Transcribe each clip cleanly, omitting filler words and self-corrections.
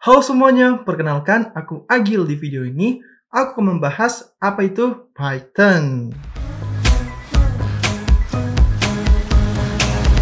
Halo semuanya, perkenalkan aku Agil. Di video ini aku akan membahas apa itu Python.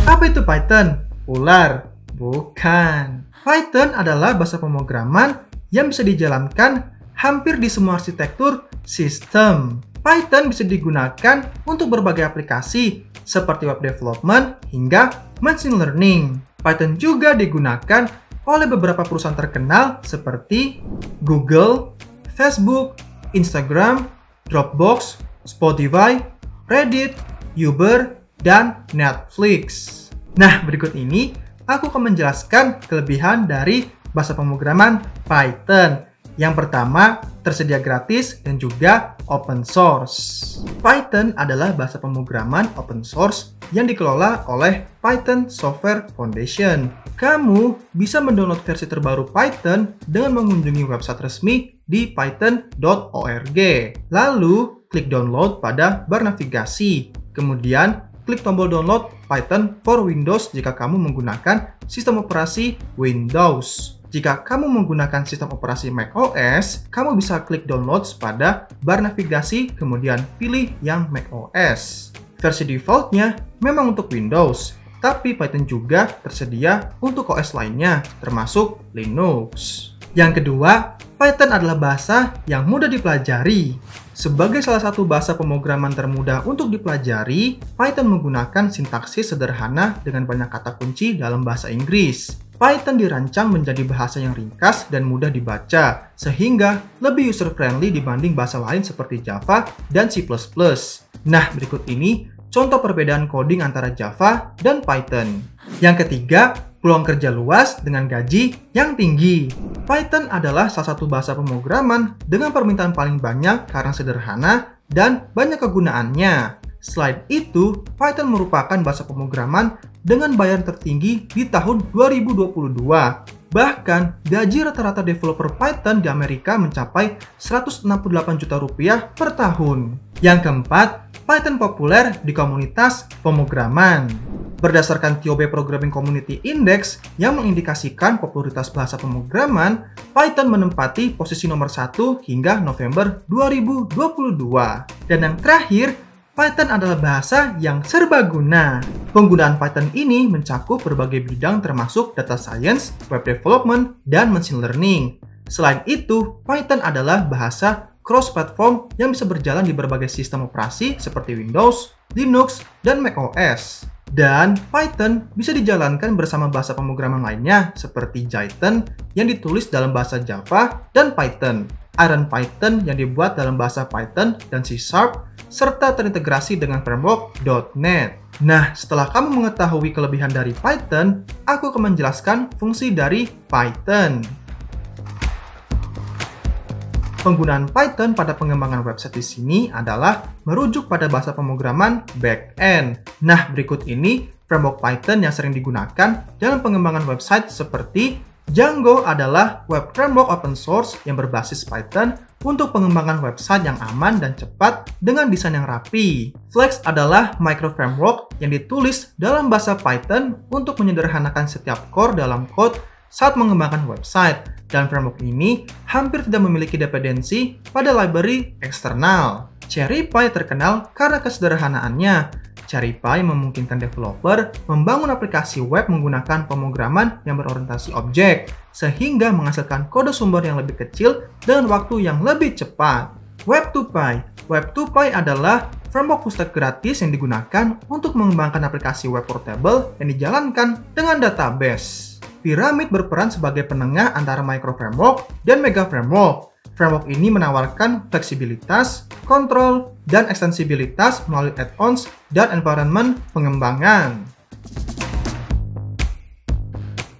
Apa itu Python? Ular? Bukan. Python adalah bahasa pemrograman yang bisa dijalankan hampir di semua arsitektur sistem. Python bisa digunakan untuk berbagai aplikasi seperti web development hingga machine learning. Python juga digunakan oleh beberapa perusahaan terkenal seperti Google, Facebook, Instagram, Dropbox, Spotify, Reddit, Uber, dan Netflix. Nah, berikut ini aku akan menjelaskan kelebihan dari bahasa pemrograman Python. Yang pertama, tersedia gratis dan juga open source. Python adalah bahasa pemrograman open source yang dikelola oleh Python Software Foundation. Kamu bisa mendownload versi terbaru Python dengan mengunjungi website resmi di python.org. Lalu, klik download pada bar navigasi. Kemudian, klik tombol download Python for Windows jika kamu menggunakan sistem operasi Windows. Jika kamu menggunakan sistem operasi macOS, kamu bisa klik downloads pada bar navigasi, kemudian pilih yang macOS. Versi defaultnya memang untuk Windows, tapi Python juga tersedia untuk OS lainnya, termasuk Linux. Yang kedua, Python adalah bahasa yang mudah dipelajari. Sebagai salah satu bahasa pemrograman termudah untuk dipelajari, Python menggunakan sintaksis sederhana dengan banyak kata kunci dalam bahasa Inggris. Python dirancang menjadi bahasa yang ringkas dan mudah dibaca, sehingga lebih user-friendly dibanding bahasa lain seperti Java dan C++. Nah, berikut ini contoh perbedaan coding antara Java dan Python. Yang ketiga, peluang kerja luas dengan gaji yang tinggi. Python adalah salah satu bahasa pemrograman dengan permintaan paling banyak karena sederhana dan banyak kegunaannya. Selain itu, Python merupakan bahasa pemrograman dengan bayaran tertinggi di tahun 2022. Bahkan, gaji rata-rata developer Python di Amerika mencapai 168 juta rupiah per tahun. Yang keempat, Python populer di komunitas pemrograman. Berdasarkan TOB Programming Community Index yang mengindikasikan popularitas bahasa pemrograman, Python menempati posisi nomor 1 hingga November 2022. Dan yang terakhir, Python adalah bahasa yang serbaguna. Penggunaan Python ini mencakup berbagai bidang termasuk data science, web development, dan machine learning. Selain itu, Python adalah bahasa cross-platform yang bisa berjalan di berbagai sistem operasi seperti Windows, Linux, dan macOS. Dan Python bisa dijalankan bersama bahasa pemrograman lainnya seperti Jython yang ditulis dalam bahasa Java dan Python, IronPython yang dibuat dalam bahasa Python dan C#, serta terintegrasi dengan framework .NET. Nah, setelah kamu mengetahui kelebihan dari Python, aku akan menjelaskan fungsi dari Python. Penggunaan Python pada pengembangan website di sini adalah merujuk pada bahasa pemrograman back-end. Nah, berikut ini framework Python yang sering digunakan dalam pengembangan website seperti Django adalah web framework open source yang berbasis Python untuk pengembangan website yang aman dan cepat dengan desain yang rapi. Flex adalah micro framework yang ditulis dalam bahasa Python untuk menyederhanakan setiap core dalam code saat mengembangkan website. Dan framework ini hampir tidak memiliki dependensi pada library eksternal. CherryPy terkenal karena kesederhanaannya. CherryPy memungkinkan developer membangun aplikasi web menggunakan pemrograman yang berorientasi objek, sehingga menghasilkan kode sumber yang lebih kecil dengan waktu yang lebih cepat. Web2Py. Web2Py adalah framework fullstack gratis yang digunakan untuk mengembangkan aplikasi web portable yang dijalankan dengan database. Pyramid berperan sebagai penengah antara micro framework dan mega framework. Framework ini menawarkan fleksibilitas, kontrol, dan ekstensibilitas melalui add-ons dan environment pengembangan.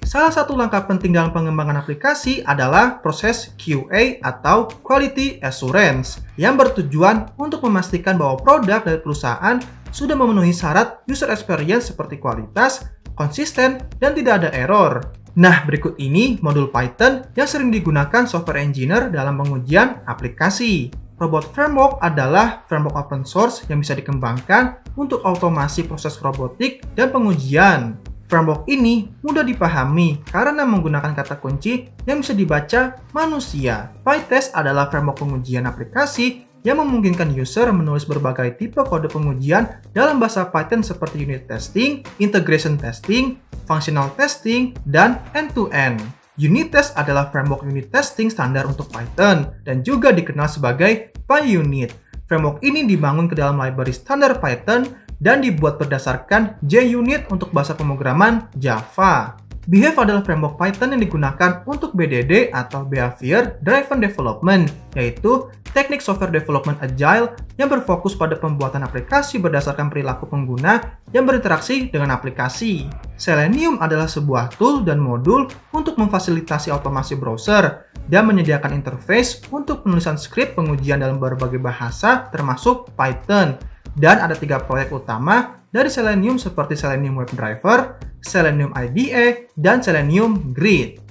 Salah satu langkah penting dalam pengembangan aplikasi adalah proses QA atau Quality Assurance yang bertujuan untuk memastikan bahwa produk dari perusahaan sudah memenuhi syarat user experience seperti kualitas, konsisten, dan tidak ada error. Nah, berikut ini modul Python yang sering digunakan software engineer dalam pengujian aplikasi. Robot Framework adalah framework open source yang bisa dikembangkan untuk otomasi proses robotik dan pengujian. Framework ini mudah dipahami karena menggunakan kata kunci yang bisa dibaca manusia. PyTest adalah framework pengujian aplikasi yang memungkinkan user menulis berbagai tipe kode pengujian dalam bahasa Python seperti unit testing, integration testing, functional testing, dan end-to-end. Unit test adalah framework unit testing standar untuk Python dan juga dikenal sebagai PyUnit. Framework ini dibangun ke dalam library standar Python dan dibuat berdasarkan JUnit untuk bahasa pemrograman Java. Behave adalah framework Python yang digunakan untuk BDD atau Behavior Driven Development, yaitu teknik software development agile yang berfokus pada pembuatan aplikasi berdasarkan perilaku pengguna yang berinteraksi dengan aplikasi. Selenium adalah sebuah tool dan modul untuk memfasilitasi otomasi browser dan menyediakan interface untuk penulisan skrip pengujian dalam berbagai bahasa termasuk Python. Dan ada 3 proyek utama dari Selenium seperti Selenium WebDriver, Selenium IDE, dan Selenium Grid.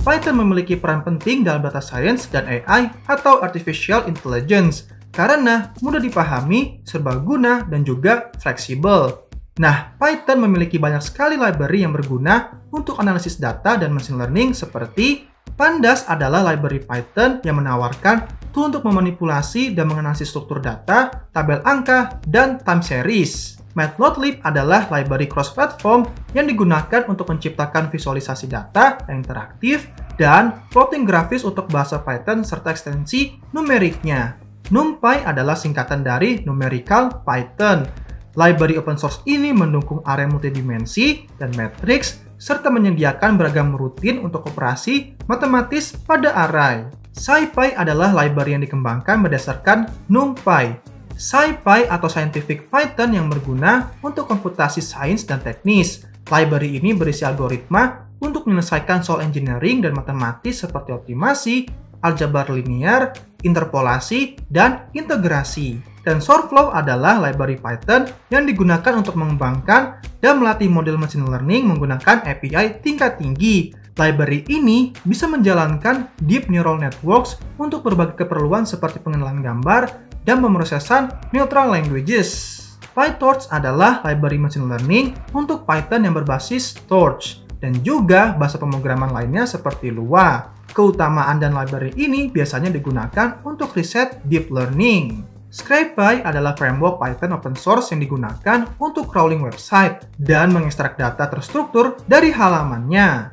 Python memiliki peran penting dalam data science dan AI atau Artificial Intelligence karena mudah dipahami, serbaguna, dan juga fleksibel. Nah, Python memiliki banyak sekali library yang berguna untuk analisis data dan machine learning seperti Pandas adalah library Python yang menawarkan tool untuk memanipulasi dan menganalisis struktur data, tabel angka, dan time series. Matplotlib adalah library cross-platform yang digunakan untuk menciptakan visualisasi data yang interaktif dan plotting grafis untuk bahasa Python serta ekstensi numeriknya. NumPy adalah singkatan dari Numerical Python. Library open source ini mendukung array multidimensi dan matriks serta menyediakan beragam rutin untuk operasi matematis pada array. SciPy adalah library yang dikembangkan berdasarkan NumPy. SciPy atau Scientific Python yang berguna untuk komputasi sains dan teknis. Library ini berisi algoritma untuk menyelesaikan soal engineering dan matematis seperti optimasi, aljabar linear, interpolasi, dan integrasi. TensorFlow adalah library Python yang digunakan untuk mengembangkan dan melatih model machine learning menggunakan API tingkat tinggi. Library ini bisa menjalankan deep neural networks untuk berbagai keperluan seperti pengenalan gambar dan pemrosesan natural languages. PyTorch adalah library machine learning untuk Python yang berbasis Torch dan juga bahasa pemrograman lainnya seperti Lua. Keutamaan dan library ini biasanya digunakan untuk riset deep learning. ScrapePy adalah framework Python open source yang digunakan untuk crawling website dan mengekstrak data terstruktur dari halamannya.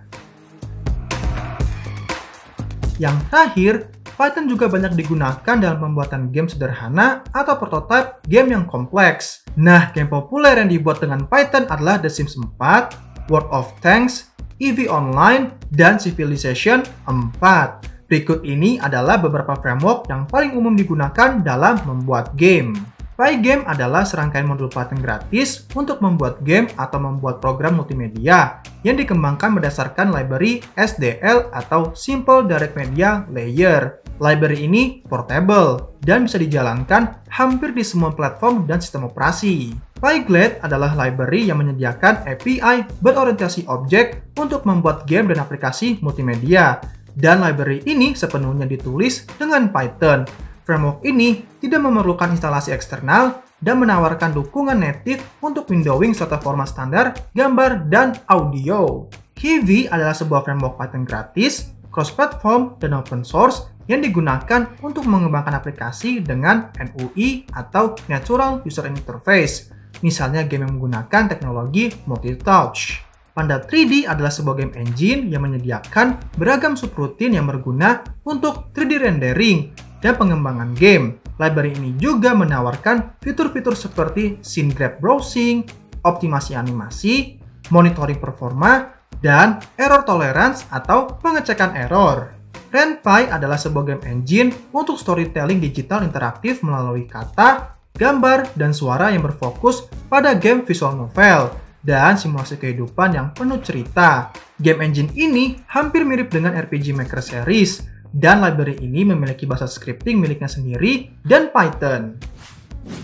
Yang terakhir, Python juga banyak digunakan dalam pembuatan game sederhana atau prototipe game yang kompleks. Nah, game populer yang dibuat dengan Python adalah The Sims 4, World of Tanks, EVE Online, dan Civilization 4. Berikut ini adalah beberapa framework yang paling umum digunakan dalam membuat game. Pygame adalah serangkaian modul Python gratis untuk membuat game atau membuat program multimedia yang dikembangkan berdasarkan library SDL atau Simple Direct Media Layer. Library ini portable dan bisa dijalankan hampir di semua platform dan sistem operasi. PyGlade adalah library yang menyediakan API berorientasi objek untuk membuat game dan aplikasi multimedia. Dan library ini sepenuhnya ditulis dengan Python. Framework ini tidak memerlukan instalasi eksternal dan menawarkan dukungan native untuk windowing serta format standar, gambar, dan audio. Kivy adalah sebuah framework Python gratis, cross-platform, dan open source yang digunakan untuk mengembangkan aplikasi dengan NUI atau Natural User Interface, misalnya game yang menggunakan teknologi multi-touch. Panda 3D adalah sebuah game engine yang menyediakan beragam subroutine yang berguna untuk 3D rendering dan pengembangan game. Library ini juga menawarkan fitur-fitur seperti scene grab browsing, optimasi animasi, monitoring performa, dan error tolerance atau pengecekan error. RenPy adalah sebuah game engine untuk storytelling digital interaktif melalui kata, gambar, dan suara yang berfokus pada game visual novel dan simulasi kehidupan yang penuh cerita. Game engine ini hampir mirip dengan RPG Maker Series, dan library ini memiliki bahasa scripting miliknya sendiri dan Python.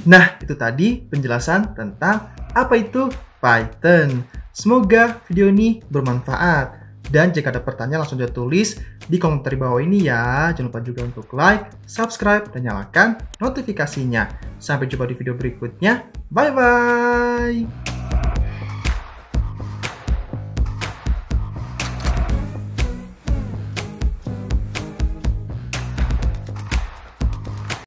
Nah, itu tadi penjelasan tentang apa itu Python. Semoga video ini bermanfaat. Dan jika ada pertanyaan langsung aja tulis di komentar di bawah ini ya. Jangan lupa juga untuk like, subscribe, dan nyalakan notifikasinya. Sampai jumpa di video berikutnya. Bye-bye!